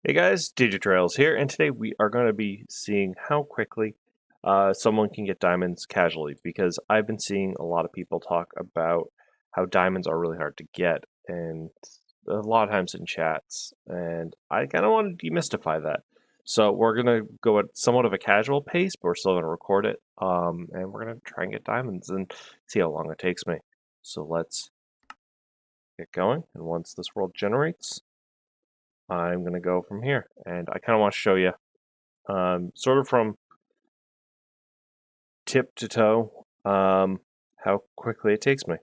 Hey guys, Digitrailz here, and today we are going to be seeing how quickly someone can get diamonds casually, because I've been seeing a lot of people talk about how diamonds are really hard to get, and a lot of times in chats, and I kind of want to demystify that. So we're going to go at somewhat of a casual pace, but we're still going to record it, and we're going to try and get diamonds and see how long it takes me. So let's get going, and once this world generates, I'm going to go from here, and I kind of want to show you sort of from tip to toe how quickly it takes me.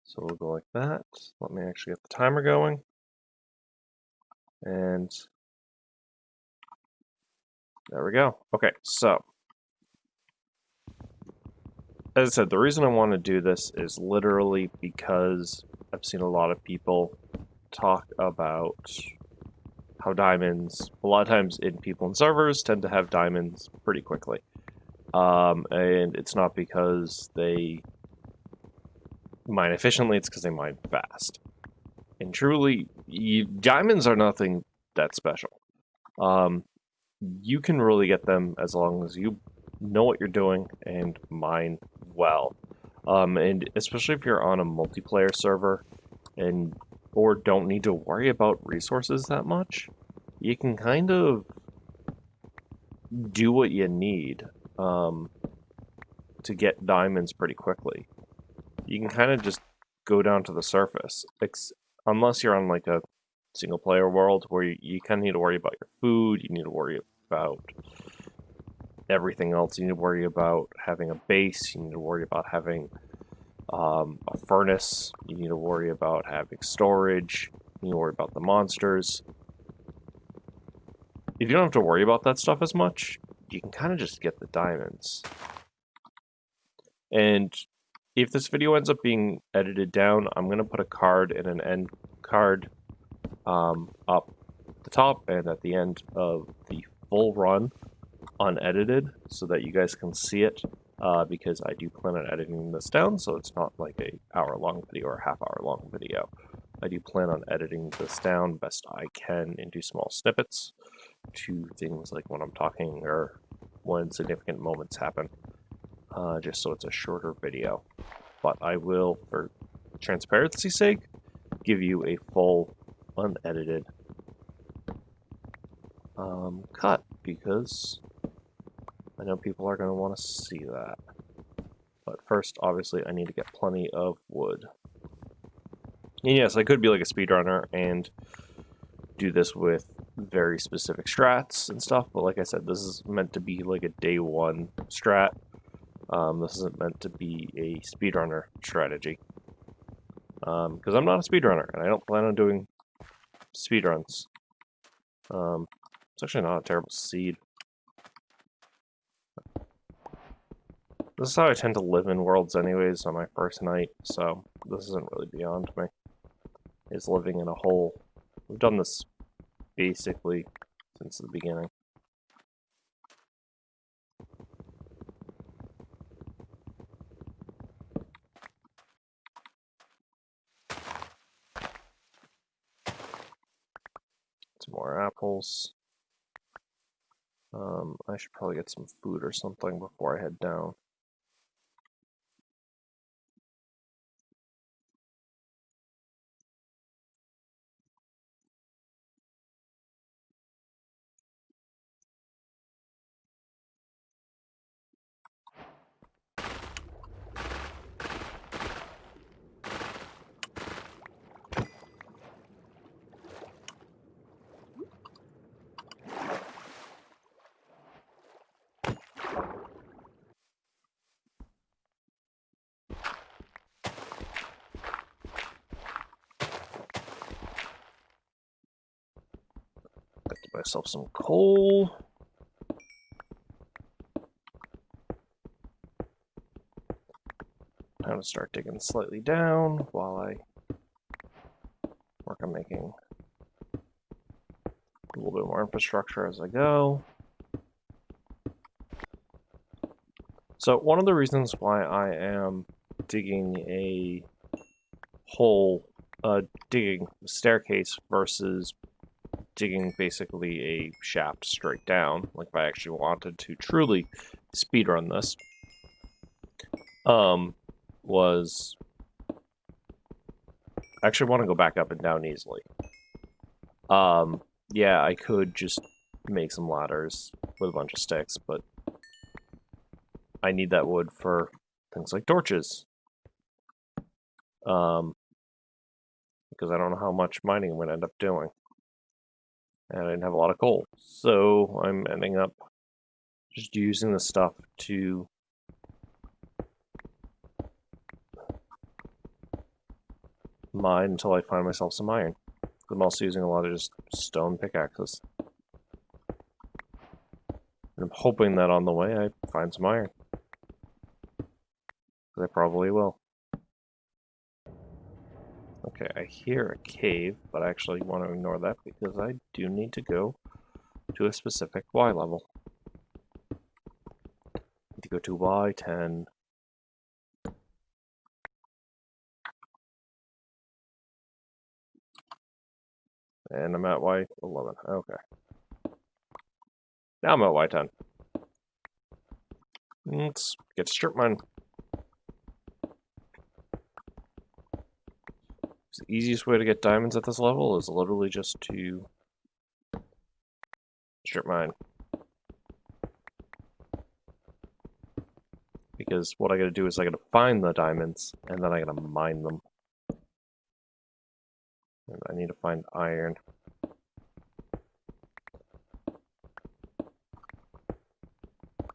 So we'll go like that. Let me actually get the timer going. And there we go. Okay, so as I said, the reason I want to do this is literally because I've seen a lot of people talk about how diamonds, a lot of times in people and servers, tend to have diamonds pretty quickly. And it's not because they mine efficiently, it's because they mine fast. And truly, diamonds are nothing that special. You can really get them as long as you know what you're doing and mine well. And especially if you're on a multiplayer server and or don't need to worry about resources that much, you can kind of do what you need to get diamonds pretty quickly. You can kind of just go down to the surface, unless you're on like a single player world where you kind of need to worry about your food, you need to worry about everything else, you need to worry about having a base, you need to worry about having a furnace, you need to worry about having storage, you need to worry about the monsters. If you don't have to worry about that stuff as much, you can kind of just get the diamonds. And if this video ends up being edited down, I'm going to put a card and an end card up the top and at the end of the full run unedited so that you guys can see it, because I do plan on editing this down so it's not like a hour-long video or a half-hour-long video. I do plan on editing this down best I can into small snippets to things like when I'm talking or when significant moments happen, just so it's a shorter video. But I will, for transparency's sake, give you a full unedited cut, because I know people are going to want to see that. But first, obviously, I need to get plenty of wood. And yes, I could be like a speedrunner and do this with very specific strats and stuff, but like I said, this is meant to be like a day one strat. This isn't meant to be a speedrunner strategy. Because I'm not a speedrunner, and I don't plan on doing speedruns. It's actually not a terrible seed. This is how I tend to live in worlds anyways on my first night, so this isn't really beyond me. Is living in a hole. We've done this basically since the beginning. Some more apples. I should probably get some food or something before I head down. Get myself some coal. I'm going to start digging slightly down while I work on making a little bit more infrastructure as I go. So one of the reasons why I am digging a hole, digging a staircase versus digging basically a shaft straight down, like if I actually wanted to truly speedrun this, was... I actually want to go back up and down easily. Yeah, I could just make some ladders with a bunch of sticks, but I need that wood for things like torches. Because I don't know how much mining I'm going to end up doing. And I didn't have a lot of coal. So I'm ending up just using the stuff to mine until I find myself some iron. I'm also using a lot of just stone pickaxes. And I'm hoping that on the way I find some iron. I probably will. Okay, I hear a cave, but I actually want to ignore that because I do need to go to a specific Y level. I need to go to Y10. And I'm at Y11. Okay. Now I'm at Y10. Let's get to strip mine. The easiest way to get diamonds at this level is literally just to strip mine. Because what I gotta do is I gotta find the diamonds, and then I gotta mine them. And I need to find iron.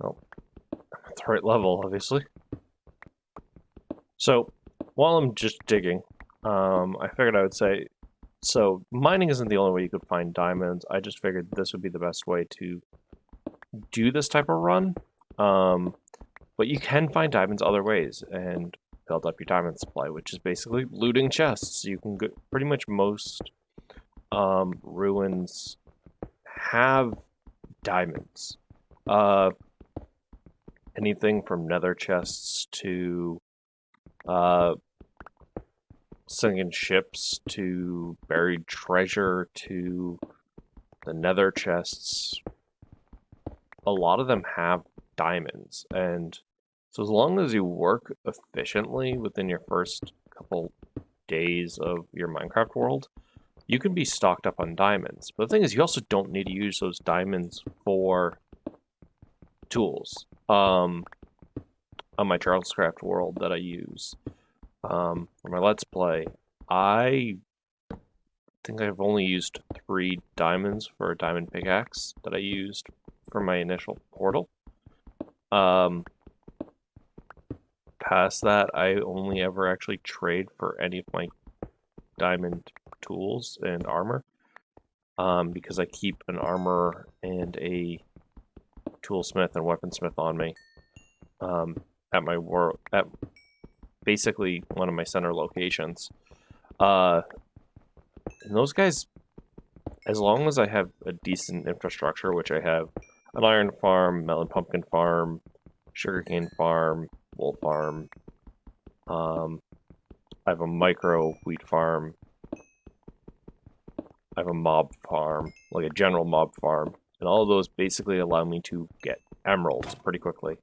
Oh, I'm at the right level, obviously. So, while I'm just digging, I figured I would say, so mining isn't the only way you could find diamonds. I just figured this would be the best way to do this type of run. But you can find diamonds other ways and build up your diamond supply, which is basically looting chests. You can go, pretty much most ruins have diamonds. Anything from nether chests to sinking ships to buried treasure to the nether chests. A lot of them have diamonds, and so as long as you work efficiently within your first couple days of your Minecraft world, you can be stocked up on diamonds. But the thing is, you also don't need to use those diamonds for tools. On my Trailz craft world that I use for my Let's Play, I think I've only used 3 diamonds for a diamond pickaxe that I used for my initial portal. Past that, I only ever actually trade for any of my diamond tools and armor, because I keep an armor and a toolsmith and weaponsmith on me at my at basically one of my center locations. And those guys, as long as I have a decent infrastructure, which I have an iron farm, melon pumpkin farm, sugarcane farm, wool farm, I have a micro wheat farm, I have a mob farm, like a general mob farm, and all of those basically allow me to get emeralds pretty quickly.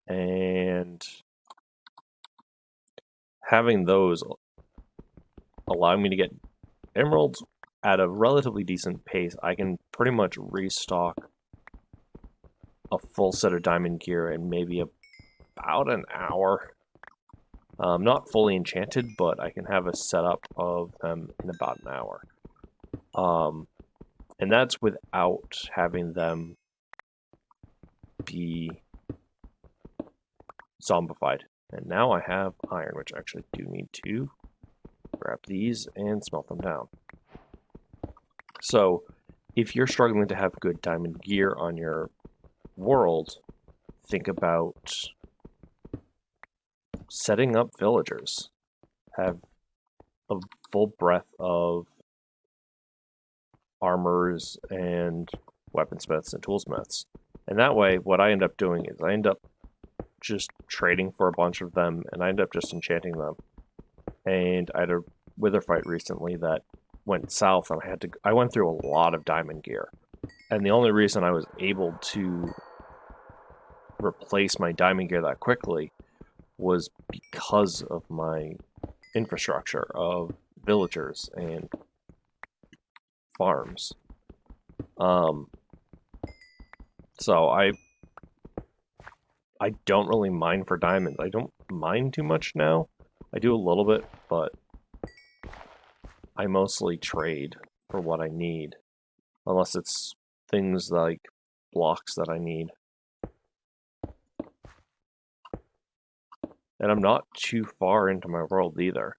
And having those allow me to get emeralds at a relatively decent pace, I can pretty much restock a full set of diamond gear in maybe about an hour. Not fully enchanted, but I can have a setup of them in about an hour. And that's without having them be zombified. And now I have iron, which I actually do need to grab these and smelt them down. So, if you're struggling to have good diamond gear on your world, think about setting up villagers. Have a full breadth of armors and weaponsmiths and toolsmiths. And that way, what I end up doing is I end up just trading for a bunch of them, and I end up just enchanting them. And I had a wither fight recently that went south, and I went through a lot of diamond gear. And the only reason I was able to replace my diamond gear that quickly was because of my infrastructure of villagers and farms. So I don't really mine for diamonds. I don't mine too much now. I do a little bit, but I mostly trade for what I need. Unless it's things like blocks that I need. And I'm not too far into my world either.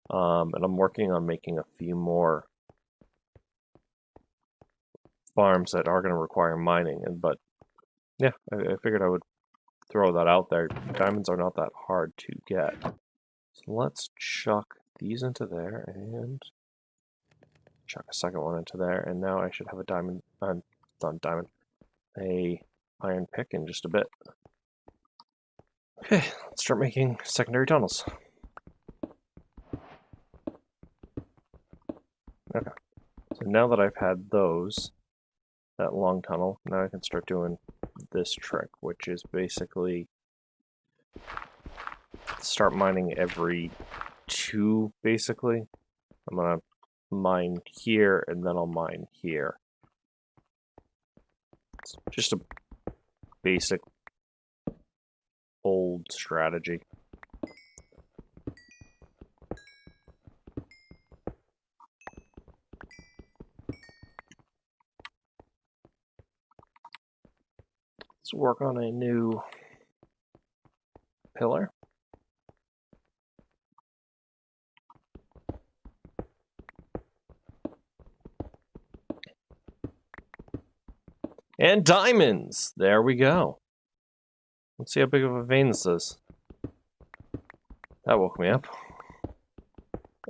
And I'm working on making a few more farms that are going to require mining. But yeah, I figured I would throw that out there. Diamonds are not that hard to get. So let's chuck these into there and chuck a second one into there. And now I should have a diamond, not diamond, a iron pick in just a bit. Okay, let's start making secondary tunnels. Okay, so now that I've had that long tunnel, now I can start doing this trick, which is basically start mining every 2, basically. I'm gonna mine here, and then I'll mine here. It's just a basic old strategy. Let's work on a new pillar. And diamonds! There we go. Let's see how big of a vein this is. That woke me up.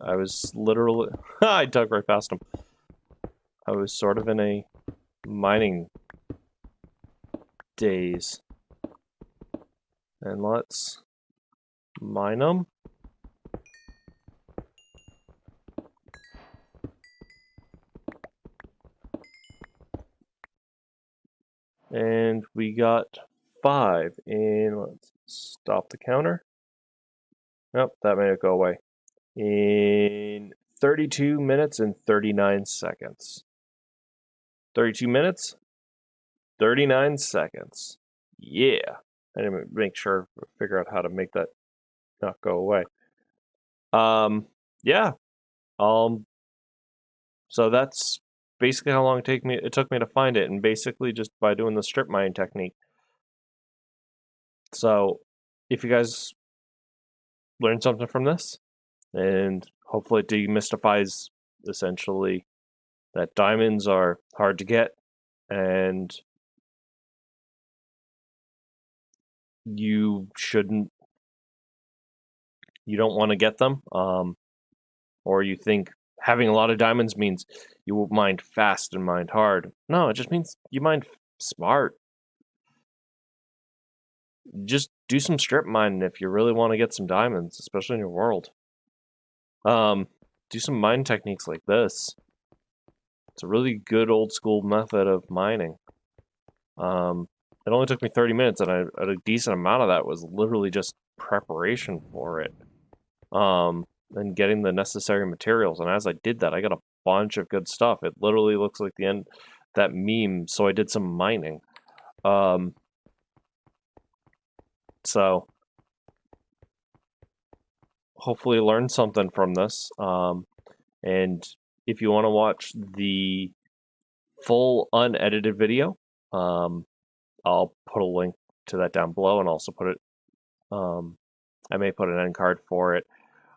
I was literally... I dug right past him. I was sort of in a mining daze. And let's mine them. And we got 5 in, let's stop the counter. Nope, that made it go away. In 32 minutes and 39 seconds. 32 minutes, 39 seconds. Yeah. I didn't make sure, figure out how to make that not go away. Yeah. So that's basically how long it took me to find it, and basically just by doing the strip mining technique. So if you guys learned something from this, and hopefully it demystifies essentially that diamonds are hard to get, and you don't want to get them, or you think having a lot of diamonds means you will mine fast and mine hard. No, it just means you mine smart. Just do some strip mining if you really want to get some diamonds, especially in your world. Do some mine techniques like this. It's a really good old school method of mining. It only took me 30 minutes, and a decent amount of that was literally just preparation for it. And getting the necessary materials. And as I did that, I got a bunch of good stuff. It literally looks like the end, that meme, so I did some mining. So hopefully learn something from this. And if you want to watch the full unedited video, I'll put a link to that down below, and also put it, I may put an end card for it.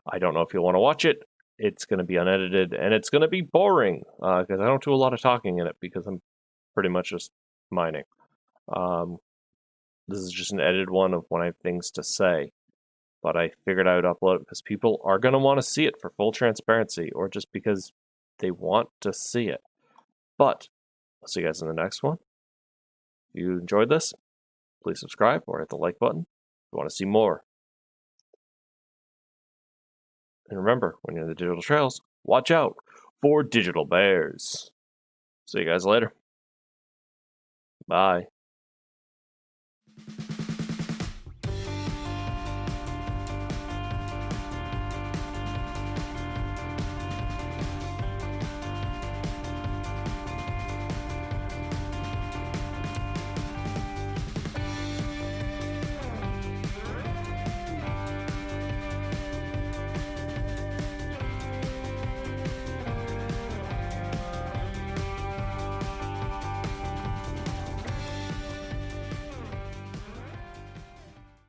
I don't know if you'll want to watch it. It's going to be unedited, and it's going to be boring, because I don't do a lot of talking in it, because I'm pretty much just mining. This is just an edited one of when I have things to say. But I figured I would upload it because people are going to want to see it for full transparency, or just because they want to see it. But I'll see you guys in the next one. If you enjoyed this, please subscribe or hit the like button if you want to see more. And remember, when you're in the digital trails, watch out for Digital Bears. See you guys later. Bye.